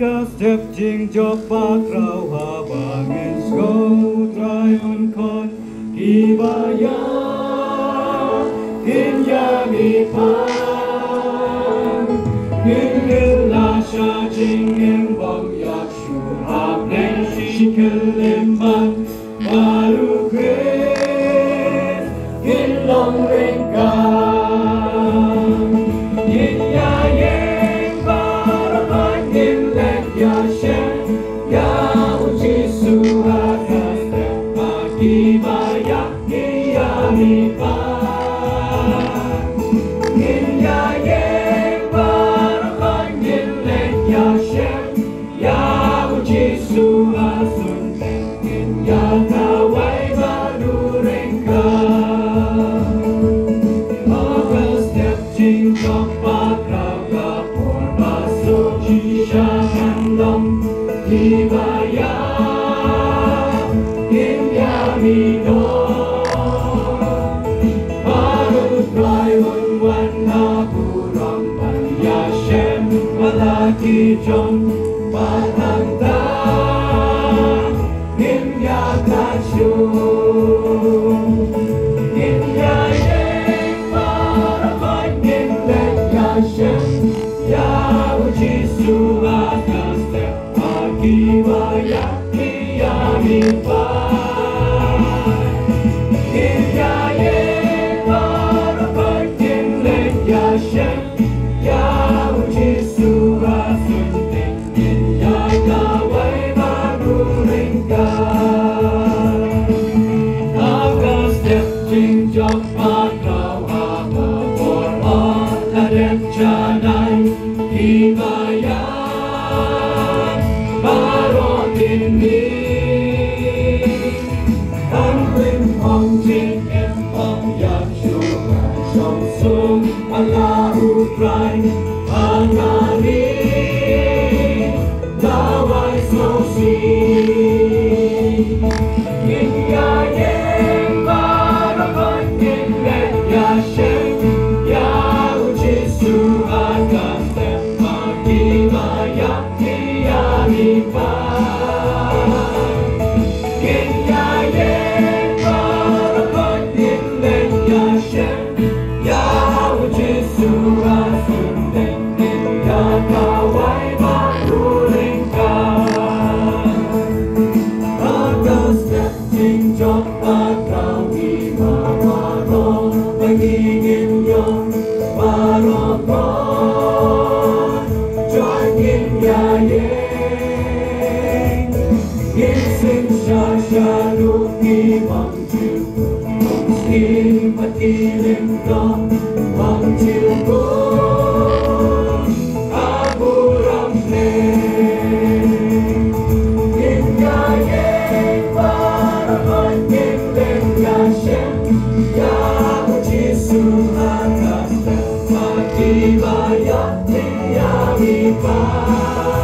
step jing job bakrau habangin sko try on kon kibaya kinyami pan gila sha jing em bom yak shu hab len shikelemban baru kre gilong rengka Jom patanta himya kasyu himya yeng para kanyeng lek yashem ya ujisu atas tep akiwaya kiyami himya yeng para kanyeng lek yashem ya ujisu Bye.